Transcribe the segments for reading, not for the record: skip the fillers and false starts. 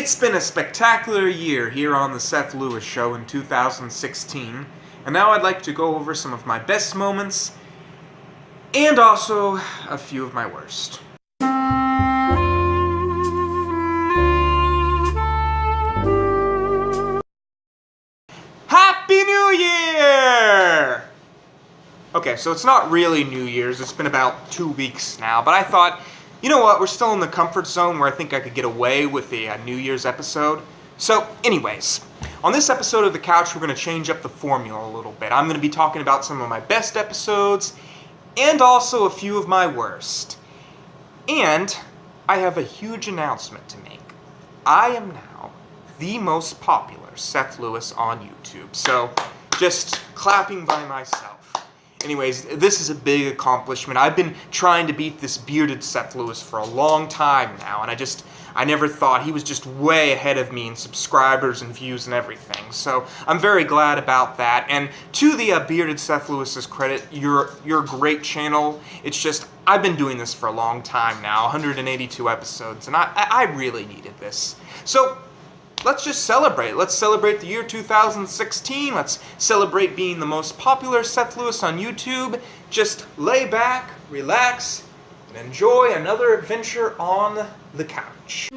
It's been a spectacular year here on The Seth Lewis Show in 2016, and now I'd like to go over some of my best moments, and also a few of my worst. Happy New Year! Okay, so it's not really New Year's, it's been about 2 weeks now, but I thought, you know what, we're still in the comfort zone where I think I could get away with a New Year's episode. So, anyways, on this episode of The Couch, we're going to change up the formula a little bit. I'm going to be talking about some of my best episodes, and also a few of my worst. And I have a huge announcement to make. I am now the most popular Seth Lewis on YouTube, so just clapping by myself. Anyways, this is a big accomplishment. I've been trying to beat this bearded Seth Lewis for a long time now, and I never thought he was just way ahead of me in subscribers and views and everything. So I'm very glad about that. And to the bearded Seth Lewis's credit, you're a great channel. It's just, I've been doing this for a long time now, 182 episodes, and I really needed this. So let's just celebrate. Let's celebrate the year 2016. Let's celebrate being the most popular Seth Lewis on YouTube. Just lay back, relax, and enjoy another adventure on the couch.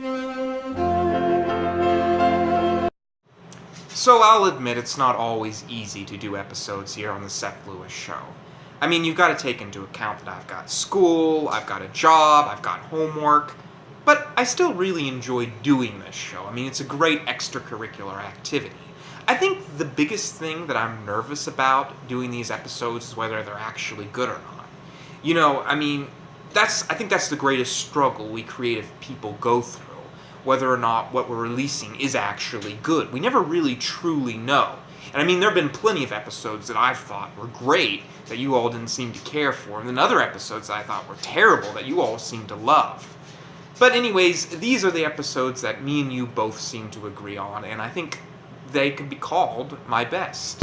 So I'll admit it's not always easy to do episodes here on the Seth Lewis Show. I mean, you've got to take into account that I've got school, I've got a job, I've got homework. But I still really enjoy doing this show. I mean, it's a great extracurricular activity. I think the biggest thing that I'm nervous about doing these episodes is whether they're actually good or not. You know, I mean, I think that's the greatest struggle we creative people go through, whether or not what we're releasing is actually good. We never really truly know. And I mean, there have been plenty of episodes that I've thought were great that you all didn't seem to care for, and then other episodes that I thought were terrible that you all seem to love. But anyways, these are the episodes that me and you both seem to agree on, and I think they could be called my best.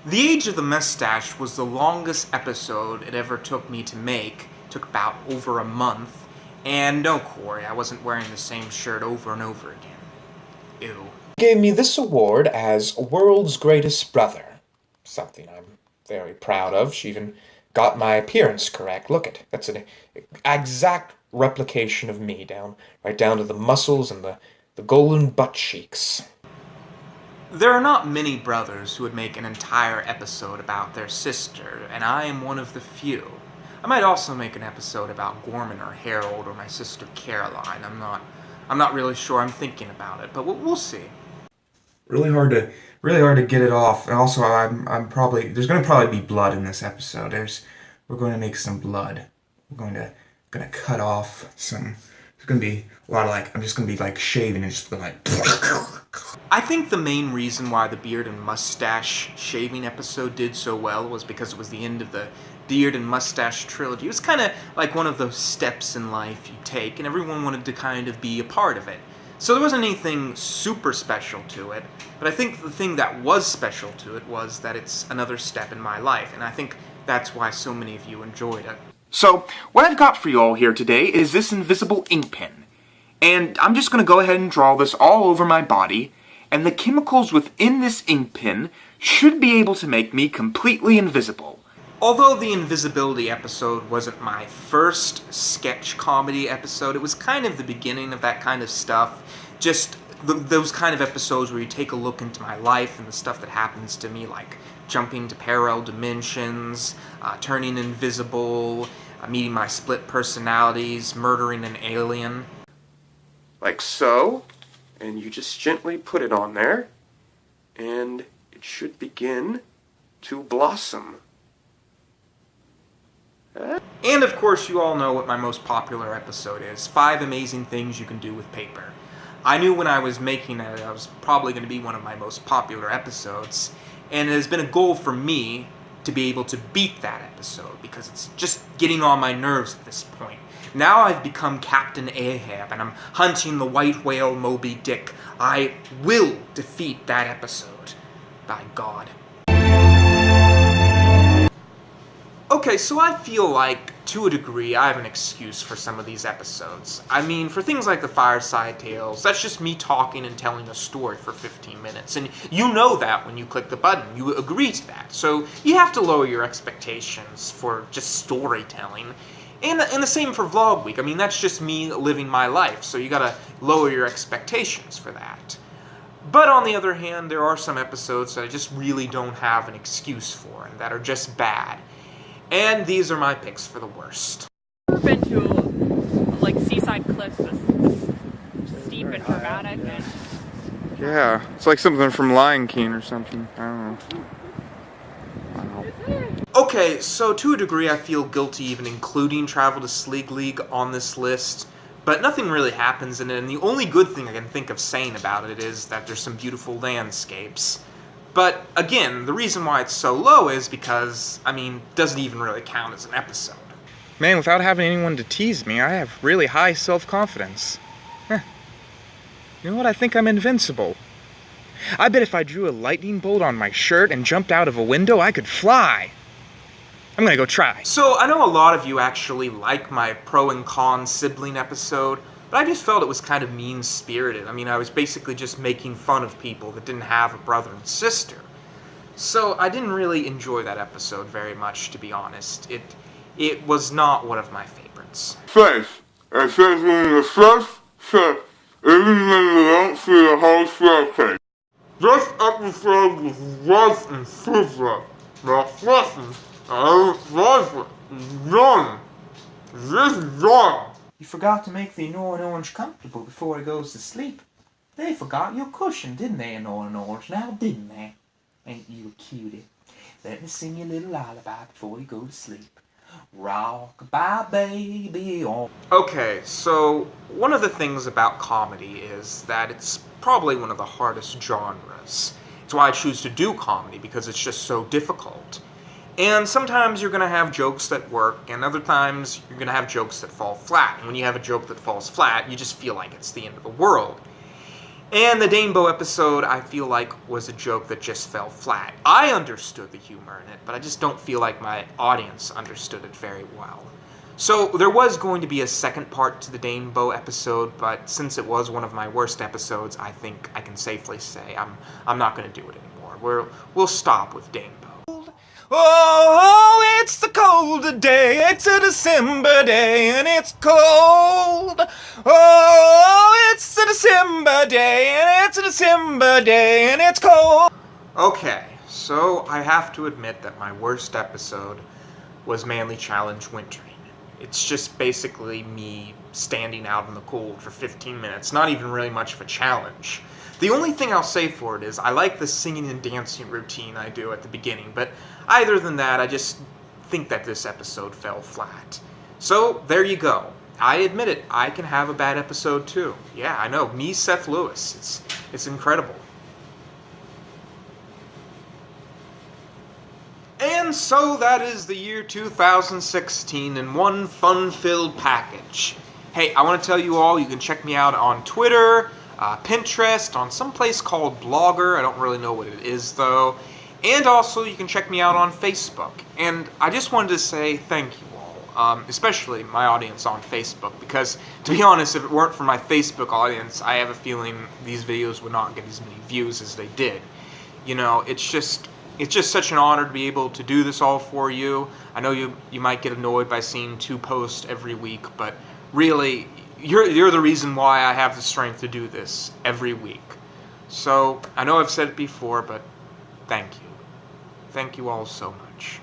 The Age of the Mustache was the longest episode it ever took me to make. It took about over a month. And no, Corey, I wasn't wearing the same shirt over and over again. Ew. Gave me this award as World's Greatest Brother. Something I'm very proud of. She even got my appearance correct. Look it. That's an exact replication of me, right down to the muscles and the golden butt cheeks. There are not many brothers who would make an entire episode about their sister, and I am one of the few. I might also make an episode about Gorman or Harold or my sister Caroline. I'm not really sure. I'm thinking about it, but we'll see. Really hard to get it off. And also, there's going to probably be blood in this episode. We're going to make some blood. We're going to cut off some. There's going to be a lot of I'm just going to be shaving and just going I think the main reason why the beard and mustache shaving episode did so well was because it was the end of the beard and mustache trilogy. It was kind of like one of those steps in life you take, and everyone wanted to kind of be a part of it. So there wasn't anything super special to it, but I think the thing that was special to it was that it's another step in my life, and I think that's why so many of you enjoyed it. So, what I've got for you all here today is this invisible ink pen. And I'm just going to go ahead and draw this all over my body, and the chemicals within this ink pen should be able to make me completely invisible. Although the invisibility episode wasn't my first sketch comedy episode, it was kind of the beginning of that kind of stuff. Just those kind of episodes where you take a look into my life and the stuff that happens to me, like jumping to parallel dimensions, turning invisible, meeting my split personalities, murdering an alien. Like so, and you just gently put it on there, and it should begin to blossom. And of course, you all know what my most popular episode is, 5 Amazing Things You Can Do with Paper. I knew when I was making it, I was probably going to be one of my most popular episodes, and it has been a goal for me to be able to beat that episode, because it's just getting on my nerves at this point. Now I've become Captain Ahab, and I'm hunting the white whale Moby Dick. I will defeat that episode. By God. Okay, so I feel like to a degree, I have an excuse for some of these episodes. I mean, for things like the Fireside Tales, that's just me talking and telling a story for 15 minutes. And you know that when you click the button. You agree to that. So you have to lower your expectations for just storytelling. And the same for Vlog Week. I mean, that's just me living my life. So you gotta lower your expectations for that. But on the other hand, there are some episodes that I just really don't have an excuse for and that are just bad. And these are my picks for the worst. I've been to like seaside cliffs that's steep and dramatic and Yeah, it's like something from Lion King or something. I don't know. Okay, so to a degree I feel guilty even including Travel to Sleek League on this list, but nothing really happens in it, and the only good thing I can think of saying about it is that there's some beautiful landscapes. But again, the reason why it's so low is because, I mean, it doesn't even really count as an episode. Man, without having anyone to tease me, I have really high self-confidence. You know what? I think I'm invincible. I bet if I drew a lightning bolt on my shirt and jumped out of a window, I could fly. I'm gonna go try. So I know a lot of you actually like my pro and con sibling episode, but I just felt it was kind of mean-spirited. I mean, I was basically just making fun of people that didn't have a brother and sister. So I didn't really enjoy that episode very much, to be honest. It was not one of my favorites. Safe. Especially in the first step, even when you don't see the whole staircase. This episode was rough and super. This is wrong. You forgot to make the annoying orange comfortable before he goes to sleep. They forgot your cushion, didn't they, annoying orange? Now, didn't they? Ain't you a cutie? Let me sing you a little lullaby before you go to sleep. Rock-a-bye, baby, on. Okay, so one of the things about comedy is that it's probably one of the hardest genres. It's why I choose to do comedy, because it's just so difficult. And sometimes you're going to have jokes that work, and other times you're going to have jokes that fall flat. And when you have a joke that falls flat, you just feel like it's the end of the world. And the Danebo episode, I feel like, was a joke that just fell flat. I understood the humor in it, but I just don't feel like my audience understood it very well. So there was going to be a second part to the Danebo episode, but since it was one of my worst episodes, I think I can safely say I'm not going to do it anymore. We'll stop with Danebo. Oh, it's the cold day, it's a December day, and it's cold. Oh, it's a December day, and it's a December day, and it's cold. Okay, so I have to admit that my worst episode was Manly Challenge Wintering. It's just basically me standing out in the cold for 15 minutes, not even really much of a challenge. The only thing I'll say for it is I like the singing and dancing routine I do at the beginning, but other than that, I just think that this episode fell flat. So, there you go. I admit it, I can have a bad episode too. Yeah, I know, me, Seth Lewis. It's incredible. And so that is the year 2016 in one fun-filled package. Hey, I want to tell you all, you can check me out on Twitter, Pinterest, on some place called Blogger. I don't really know what it is though. And also you can check me out on Facebook. And I just wanted to say thank you all, especially my audience on Facebook, because to be honest, if it weren't for my Facebook audience, I have a feeling these videos would not get as many views as they did. You know, it's just such an honor to be able to do this all for you. I know you might get annoyed by seeing 2 posts every week, but really, you're the reason why I have the strength to do this every week. So, I know I've said it before, but thank you. Thank you all so much.